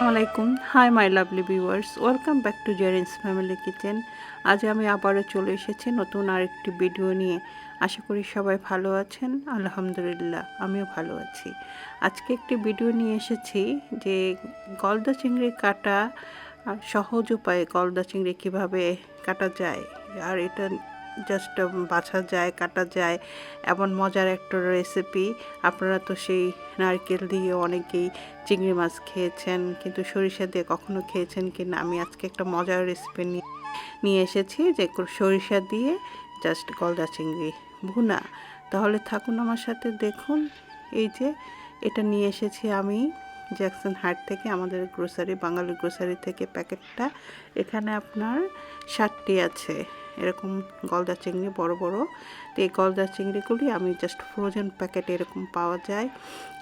আসসালামাইকুম। Hi my lovely viewers, welcome back to Jerin's family kitchen. আজ আমি আবারও চলে এসেছি নতুন আরেকটি ভিডিও নিয়ে। আশা করি সবাই ভালো আছেন। আলহামদুলিল্লাহ, আমিও ভালো আছি। আজকে একটি ভিডিও নিয়ে এসেছি যে গলদা চিংড়ি কাটা সহজ উপায়ে গলদা চিংড়ি কীভাবে কাটা যায়, আর এটা জাস্ট বাছা যায়, কাটা যায়, এমন মজার একটা রেসিপি। আপনারা তো সেই নারকেল দিয়ে অনেকেই চিংড়ি মাছ খেয়েছেন, কিন্তু সরিষা দিয়ে কখনো খেয়েছেন কি না? আমি আজকে একটা মজার রেসিপি নিয়ে এসেছি যে সরিষা দিয়ে জাস্ট গলদা চিংড়ি ভুনা। তাহলে থাকুন আমার সাথে, দেখুন। এই যে এটা নিয়ে এসেছি আমি জ্যাকসন হাট থেকে, আমাদের গ্রোসারি, বাঙালি গ্রোসারি থেকে প্যাকেটটা। এখানে আপনার 60টি আছে এরকম গলদা চিংড়ি, বড় বড়। তো এই গলদা চিংড়িগুলি আমি জাস্ট ফ্রোজেন প্যাকেটে এরকম পাওয়া যায়,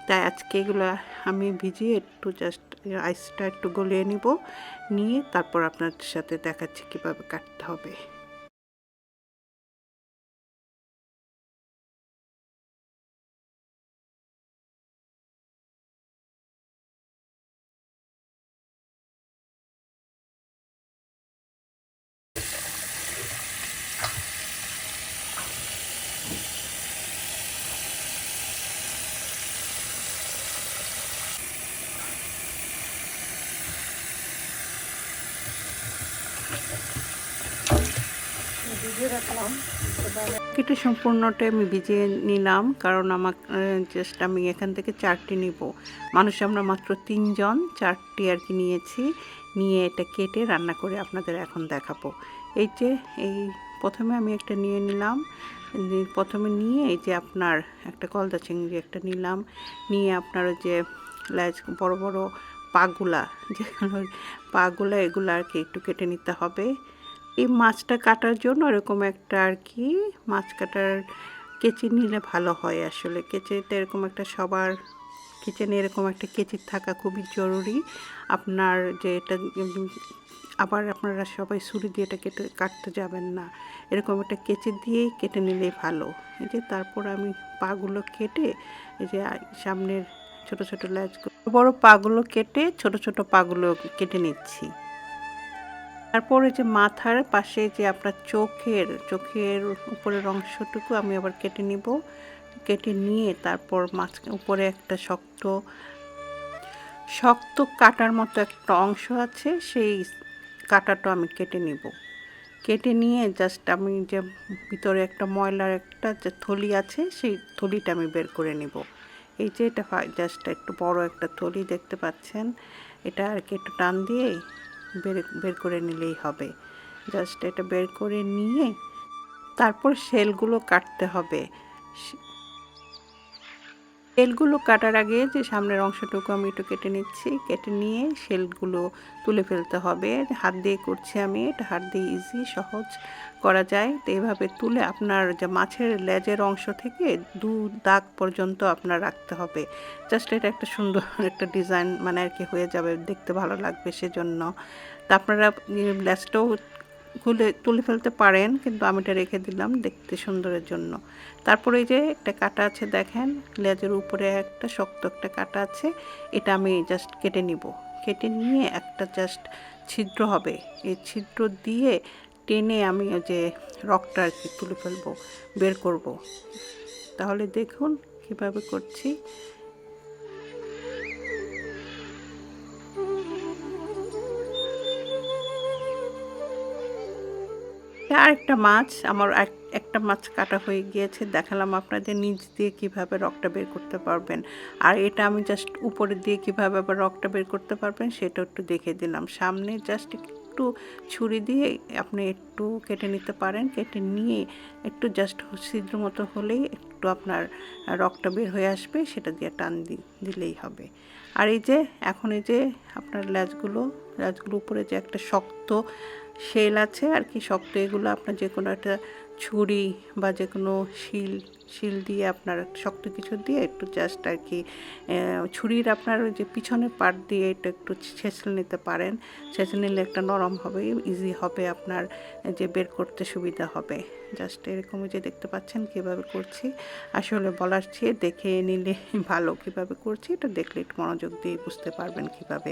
তাই আজকে এগুলো আমি ভিজিয়ে একটু জাস্ট আইসটা একটু গলিয়ে নিয়ে তারপর আপনাদের সাথে দেখাচ্ছি কীভাবে কাটতে হবে। এটা সম্পূর্ণটা আমি ভিজিয়ে নিলাম, কারণ আমার জাস্ট আমি এখান থেকে 4টি নিব। মানুষ আমরা মাত্র 3 জন, 4টি আর কি নিয়েছি। নিয়ে এটা কেটে রান্না করে আপনাদের এখন দেখাবো। এই প্রথমে আমি একটা নিয়ে নিলাম। প্রথমে নিয়ে এই যে আপনার একটা গলদা চিংড়ি একটা নিলাম। নিয়ে আপনার যে লেজ বড় বড় পাগুলা, যেগুলো পাগুলা, এগুলো আর কি একটু কেটে নিতে হবে। এই মাছটা কাটার জন্য এরকম একটা আর কি মাছ কাটার কেচি নিলে ভালো হয়। আসলে কেচিতে এরকম একটা, সবার কিচেনে এরকম একটা কেচি থাকা খুবই জরুরি। আপনার যে এটা আবার আপনারা সবাই ছুরি দিয়ে এটা কাটতে যাবেন না, এরকম একটা কেচি দিয়েই কেটে নিলেই ভালো। এই যে তারপর আমি পাগুলো কেটে, এই যে সামনের ছোট ছোট লেজগুলো, বড় পাগুলো কেটে ছোট ছোট পাগুলো কেটে নিচ্ছি। তারপরে যে মাথার পাশে যে আপনার চোখের উপরের অংশটুকু আমি আবার কেটে নিব। কেটে নিয়ে তারপর উপরে একটা শক্ত কাটার মতো একটা অংশ আছে, সেই কাটাটা আমি কেটে নিব। কেটে নিয়ে জাস্ট আমি যে ভিতরে একটা ময়লার একটা যে থলি আছে, সেই থলিটা আমি বের করে নিব। এই যে এটা জাস্ট একটু বড় একটা থলি দেখতে পাচ্ছেন, এটা আর কি একটু টান দিয়ে বের করে নিলেই হবে। জাস্ট এটা বের করে নিয়ে তারপর শেলগুলো কাটতে হবে। শেলগুলো কাটার আগে যে সামনের অংশটুকু আমি একটু কেটে নিচ্ছি। কেটে নিয়ে শেলগুলো তুলে ফেলতে হবে। হাত দিয়ে করছি আমি, এটা হাত দিয়ে ইজি, সহজ করা যায়। তো এইভাবে তুলে আপনার যে মাছের লেজের অংশ থেকে 2 দাগ পর্যন্ত আপনার রাখতে হবে। জাস্ট এটা একটা সুন্দর একটা ডিজাইন মানে আর কি হয়ে যাবে, দেখতে ভালো লাগবে সেজন্য। তা আপনারা লেজটাও তুলে ফেলতে পারেন, কিন্তু আমি এটা রেখে দিলাম দেখতে সুন্দরের জন্য। তারপরে এই যে একটা কাটা আছে দেখেন, লেজের উপরে একটা শক্ত একটা কাটা আছে, এটা আমি জাস্ট কেটে নিব। কেটে নিয়ে একটা জাস্ট ছিদ্র হবে, এই ছিদ্র দিয়ে টেনে আমি ওই যে রগটা আর কি তুলে ফেলবো, বের করব। তাহলে দেখুন কিভাবে করছি। আরেকটা মাছ আমার একটা মাছ কাটা হয়ে গিয়েছে, দেখালাম আপনাদের নিচ দিয়ে কিভাবে রগটা বের করতে পারবেন। আর এটা আমি জাস্ট উপরে দিয়ে কিভাবে আবার রগটা বের করতে পারবেন সেটা একটু দেখে দিলাম। সামনে জাস্ট একটু ছুরি দিয়ে আপনি একটু কেটে নিতে পারেন। কেটে নিয়ে একটু জাস্ট ছিদ্র মতো হলেই একটু আপনার রগটা বের হয়ে আসবে, সেটা দিয়ে টান দিলেই হবে। আর এই যে এখন এই যে আপনার লেজগুলো উপরে যে একটা শক্ত শেল আছে আর কি, শক্ত, এগুলো আপনার যে কোনো একটা ছুরি বা যে কোনো শিল শিল দিয়ে আপনার শক্ত কিছু দিয়ে একটু জাস্ট আর কি ছুরির আপনার ওই যে পিছনের পার্ট দিয়ে এটা একটু ছেঁচলে নিতে পারেন। ছেঁচে নিলে একটা নরম হবে, ইজি হবে, আপনার যে বের করতে সুবিধা হবে। জাস্ট এরকম যে দেখতে পাচ্ছেন কীভাবে করছি, আসলে বলার চেয়ে দেখে নিলে ভালো। কীভাবে করছি এটা দেখলে একটু মনোযোগ দিয়ে বুঝতে পারবেন কীভাবে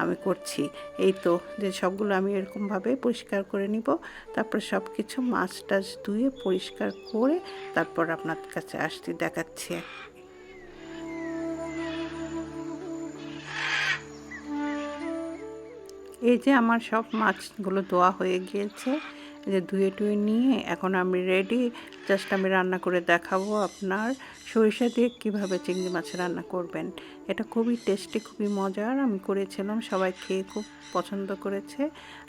আমি করছি। এই তো যে সবগুলো আমি এরকমভাবে পরিষ্কার করে নিব, তারপর সব কিছু মাছ টাছ ধুয়ে পরিষ্কার করে তারপর আপনার কাছে আসছি, দেখাচ্ছি। এই যে আমার সব মাছগুলো ধোয়া হয়ে গিয়েছে, যে ধুয়ে টুয়ে নিয়ে এখন আমি রেডি। জাস্ট আমি রান্না করে দেখাবো আপনার সরিষা দিয়ে কীভাবে চিংড়ি মাছ রান্না করবেন। এটা খুবই টেস্টি, খুবই মজার। আমি করেছিলাম, সবাই খেয়ে খুব পছন্দ করেছে।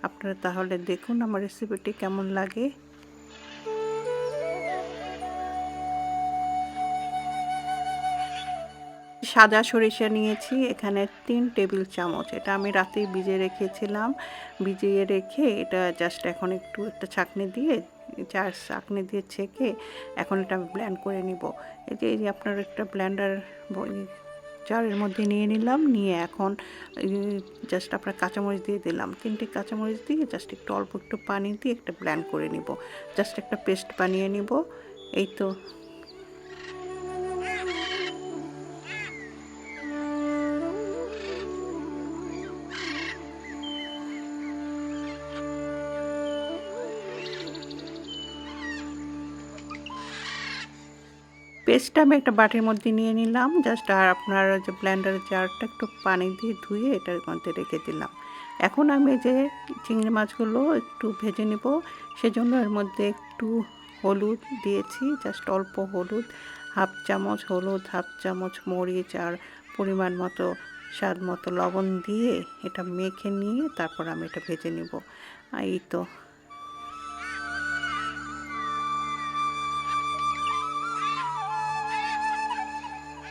আপনারা তাহলে দেখুন আমার রেসিপিটি কেমন লাগে। সাদা সরিষা নিয়েছি এখানে 3 টেবিল চামচ। এটা আমি রাতেই ভিজিয়ে রেখেছিলাম। ভিজিয়ে রেখে এটা জাস্ট এখন একটু একটা ছাঁকনি দিয়ে ছাঁকনি দিয়ে ছেঁকে এখন এটা আমি ব্লেন্ড করে নিব। এই যে আপনার একটা ব্লেন্ডার জারের মধ্যে নিয়ে নিলাম, নিয়ে এখন জাস্ট আপনার কাঁচামরিচ দিয়ে দিলাম। 3টে কাঁচামরিচ দিয়ে জাস্ট একটু অল্প একটু পানি দিয়ে একটা ব্লেন্ড করে নিব, জাস্ট একটা পেস্ট বানিয়ে নিব। এই তো পেস্টটা আমি একটা বাটির মধ্যে নিয়ে নিলাম জাস্ট। আর আপনার যে ব্লেন্ডারের জারটা একটু পানি দিয়ে ধুয়ে এটার মধ্যে রেখে দিলাম। এখন আমি যে চিংড়ি মাছগুলো একটু ভেজে নেব, সেজন্য এর মধ্যে একটু হলুদ দিয়েছি, জাস্ট অল্প হলুদ, হাফ চামচ হলুদ, হাফ চামচ মরিচ, আর পরিমাণ মতো স্বাদ মতো লবণ দিয়ে এটা মেখে নিয়ে তারপর আমি এটা ভেজে নেব। এই তো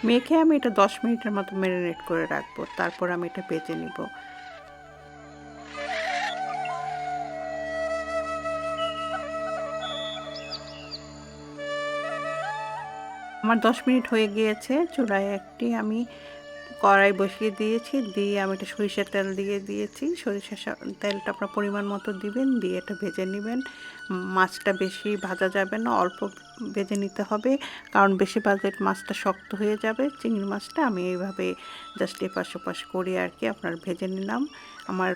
মেখে আমি এটা 10 মিনিটের মতো ম্যারিনেট করে রাখবো, তারপর আমি এটা ভেজে নিব। আমার 10 মিনিট হয়ে গিয়েছে। চুলায় একটি আমি কড়াই বসিয়ে দিয়েছি, দিয়ে আমি এটা সরিষার তেল দিয়ে দিয়েছি। সরিষার তেলটা আপনার পরিমাণ মতো দিবেন, দিয়ে এটা ভেজে নেবেন। মাছটা বেশি ভাজা যাবে না, অল্প ভেজে নিতে হবে, কারণ বেশি ভাজলে মাছটা শক্ত হয়ে যাবে। চিংড়ি মাছটা আমি এইভাবে জাস্ট এপাশ ওপাশ করে আর কি আপনার ভেজে নিলাম। আমার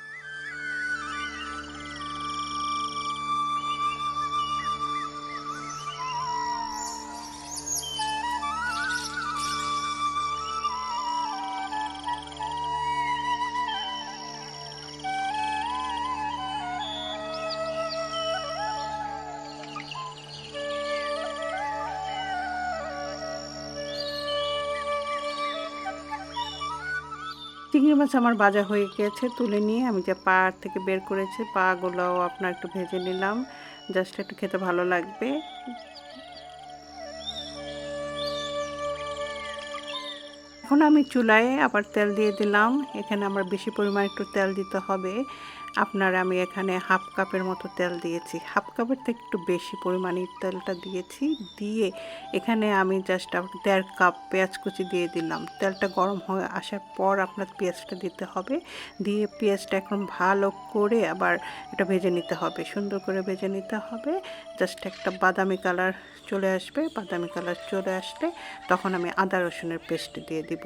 চিংড়ি মাছ আমার ভাজা হয়ে গিয়েছে, তুলে নিয়ে আমি যে পা থেকে বের করেছি পাগুলোও আপনার একটু ভেজে নিলাম, জাস্ট একটু খেতে ভালো লাগবে। এখন আমি চুলায় আবার তেল দিয়ে দিলাম। এখানে আমার বেশি পরিমাণ একটু তেল দিতে হবে। আমি এখানে হাফ কাপের মতো তেল দিয়েছি, হাফ কাপের থেকে একটু বেশি পরিমাণে তেলটা দিয়েছি। দিয়ে এখানে আমি জাস্ট 1.5 কাপ পেঁয়াজ কুচি দিয়ে দিলাম। তেলটা গরম হয়ে আসার পর আপনার পেঁয়াজটা দিতে হবে, দিয়ে পেঁয়াজটা এখন ভালো করে আবার এটা ভেজে নিতে হবে, সুন্দর করে ভেজে নিতে হবে। জাস্ট একটা বাদামি কালার চলে আসবে, বাদামি কালার চলে আসলে তখন আমি আদা রসুনের পেস্ট দিয়ে দিব।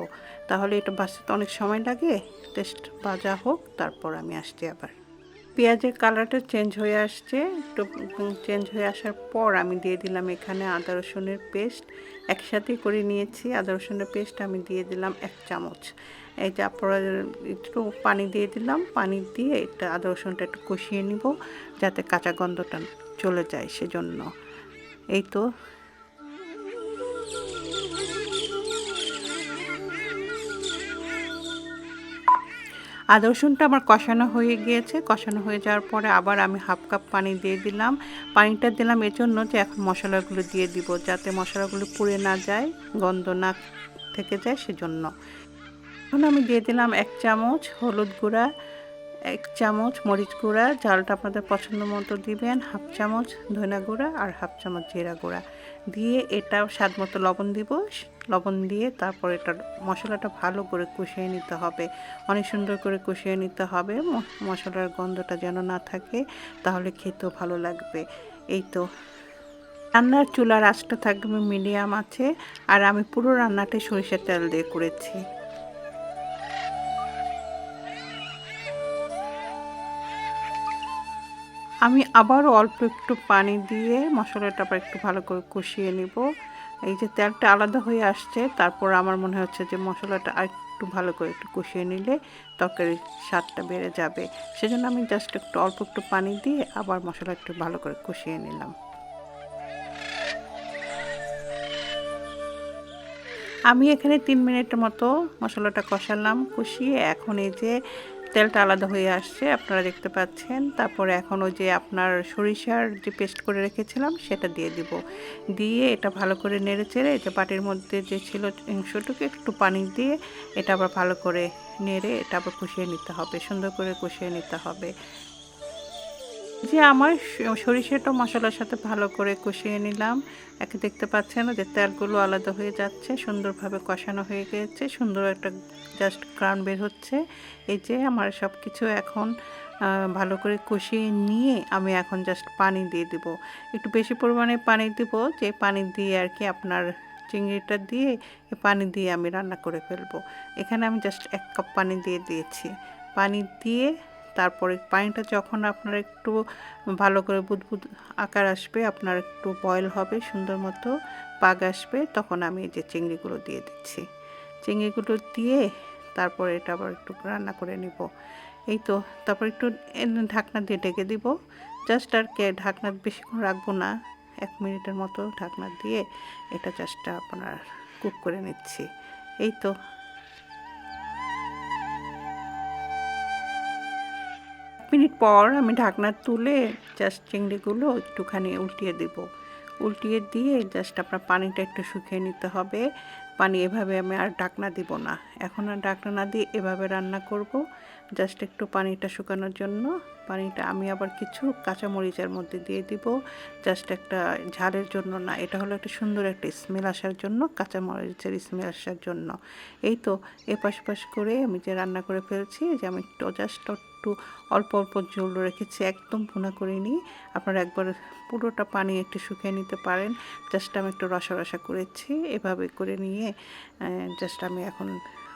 তাহলে এটা ভাজতে অনেক সময় লাগে, টেস্ট ভাজা হোক, তারপর আমি আসছি আবার। পেঁয়াজের কালারটা চেঞ্জ হয়ে আসছে, একটু চেঞ্জ হয়ে আসার পর আমি দিয়ে দিলাম এখানে আদা রসুনের পেস্ট। একসাথে করে নিয়েছি আদা রসুনের পেস্ট, আমি দিয়ে দিলাম 1 চামচ। এই যে আপনারা একটু পানি দিয়ে দিলাম, পানি দিয়ে এটা আদা রসুনটা একটু কষিয়ে নিব যাতে কাঁচা গন্ধটা চলে যায়, সেজন্য। এই তো আদা রসুনটা আমার কষানো হয়ে গিয়েছে। কষানো হয়ে যাওয়ার পরে আবার আমি হাফ কাপ পানি দিয়ে দিলাম। পানিটা দিলাম এজন্য যে এখন মশলাগুলো দিয়ে দিব, যাতে মশলাগুলো পুড়ে না যায়, গন্ধ না থেকে যায়, সেজন্য। এখন আমি দিয়ে দিলাম 1 চামচ হলুদ গুঁড়া, 1 চামচ মরিচ গুঁড়া, ঝালটা আপনাদের পছন্দ মতো দিবেন, হাফ চামচ ধনিয়া গুঁড়া আর হাফ চামচ জিরা গুঁড়া। দিয়ে এটা স্বাদ মতো লবণ দিব, লবণ দিয়ে তারপর এটা মশলাটা ভালো করে কষিয়ে নিতে হবে, অনেক সুন্দর করে কষিয়ে নিতে হবে, মশলার গন্ধটা যেন না থাকে, তাহলে খেতেও ভালো লাগবে। এই তো রান্নার চুলার আঁচটা থাকবে মিডিয়াম আছে, আর আমি পুরো রান্নাটাই সরিষার তেল দিয়ে করেছি। আমি আবারও অল্প একটু পানি দিয়ে মশলাটা আবার একটু ভালো করে কষিয়ে নিব। এই যে তেলটা আলাদা হয়ে আসছে, তারপর আমার মনে হচ্ছে যে মশলাটা আর একটু ভালো করে একটু কষিয়ে নিলে তরকারির স্বাদটা বেড়ে যাবে। সেজন্য আমি জাস্ট একটু অল্প একটু পানি দিয়ে আবার মশলা একটু ভালো করে কষিয়ে নিলাম। আমি এখানে 3 মিনিটের মতো মশলাটা কষালাম, কষিয়ে এখন এই যে তেলটা আলাদা হয়ে আসছে আপনারা দেখতে পাচ্ছেন। তারপরে এখন ওই যে আপনার সরিষার যে পেস্ট করে রেখেছিলাম সেটা দিয়ে দিব, দিয়ে এটা ভালো করে নেড়ে চেড়ে যে বাটির মধ্যে যে ছিল অংশটুকু একটু পানি দিয়ে এটা আবার ভালো করে নেড়ে এটা আবার কষিয়ে নিতে হবে, সুন্দর করে কষিয়ে নিতে হবে। যে আমার সরিষাটা মশলার সাথে ভালো করে কষিয়ে নিলাম। একে দেখতে পাচ্ছেন যে তেলগুলো আলাদা হয়ে যাচ্ছে, সুন্দরভাবে কষানো হয়ে গিয়েছে, সুন্দর একটা জাস্ট গ্রান বের হচ্ছে। এই যে আমার সব কিছু এখন ভালো করে কষিয়ে নিয়ে আমি এখন জাস্ট পানি দিয়ে দিব, একটু বেশি পরিমাণে পানি দিব, যে পানি দিয়ে আর কি আপনার চিংড়িটা দিয়ে পানি দিয়ে আমি রান্না করে ফেলবো। এখানে আমি জাস্ট 1 কাপ পানি দিয়ে দিয়েছি। পানি দিয়ে তারপরে পানিটা যখন আপনার একটু ভালো করে বুদবুদ আকার আসবে, আপনার একটু বয়েল হবে, সুন্দর মতো পাগ আসবে, তখন আমি এই যে চিংড়িগুলো দিয়ে দিচ্ছি। চিংড়িগুলো দিয়ে তারপরে এটা আবার একটু রান্না করে নিব। এই তো তারপর একটু ঢাকনা দিয়ে ঢেকে দিব, জাস্ট আর কি ঢাকনা বেশিক্ষণ রাখবো না, 1 মিনিটের মতো ঢাকনা দিয়ে এটা জাস্ট আপনার কুক করে নিচ্ছি। এই তো মিনিট পর আমি ঢাকনা তুলে জাস্ট চিংড়িগুলো একটুখানি উল্টিয়ে দেব, উল্টিয়ে দিয়ে জাস্ট আপনার পানিটা একটু শুকিয়ে নিতে হবে। পানি এভাবে আমি আর ঢাকনা দিব না, এখন আর ঢাকনা না দিয়ে এভাবে রান্না করব, জাস্ট একটু পানিটা শুকানোর জন্য। পানিটা আমি আবার কিছু কাঁচামরিচের মধ্যে দিয়ে দিব, জাস্ট একটা ঝালের জন্য না, এটা হলো একটা সুন্দর একটা স্মেল আসার জন্য, কাঁচামরিচের স্মেল আসার জন্য। এই তো এপাশ পাশ করে আমি যে রান্না করে ফেলছি, যে আমি একটু জাস্ট একটু অল্প অল্প ঝোল রেখেছি, একদম ভুনা করিনি। আপনারা একবার পুরোটা পানি একটু শুকিয়ে নিতে পারেন, জাস্ট আমি একটু রসা রসা করেছি, এভাবে করে নিয়ে জাস্ট আমি এখন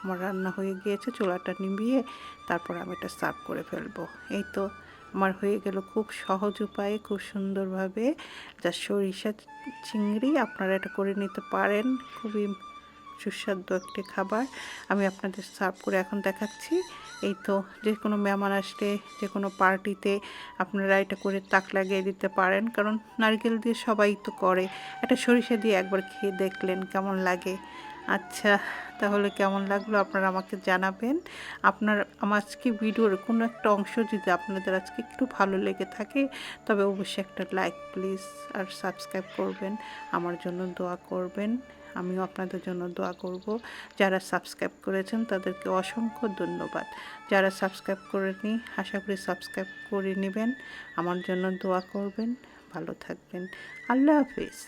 আমার রান্না হয়ে গিয়েছে, চুলাটা নিভিয়ে তারপর আমি এটা সার্ভ করে ফেলবো। এই তো আমার হয়ে গেল খুব সহজ উপায়ে, খুব সুন্দরভাবে যা সরিষা চিংড়ি। আপনারা এটা করে নিতে পারেন, খুবই সুস্বাদু একটি খাবার। আমি আপনাদের সার্ভ করে এখন দেখাচ্ছি। এই তো যে কোনো মেহমান আসলে, যে কোনো পার্টিতে আপনারা এটা করে তাক লাগিয়ে দিতে পারেন, কারণ নারকেল দিয়ে সবাই তো করে, এটা সরিষা দিয়ে একবার খেয়ে দেখলেন কেমন লাগে। আচ্ছা, তাহলে কেমন লাগলো আপনারা আমাকে জানাবেন। আপনার আমার আজকে ভিডিওর কোনো একটা অংশ যদি আপনাদের আজকে একটু ভালো লেগে থাকে, তবে অবশ্যই একটা লাইক প্লিজ, আর সাবস্ক্রাইব করবেন, আমার জন্য দোয়া করবেন, আমিও আপনাদের জন্য দোয়া করব। যারা সাবস্ক্রাইব করেছেন তাদেরকে অসংখ্য ধন্যবাদ, যারা সাবস্ক্রাইব করেনি আশা করি সাবস্ক্রাইব করে নেবেন, আমার জন্য দোয়া করবেন, ভালো থাকবেন। আল্লাহ হাফিজ।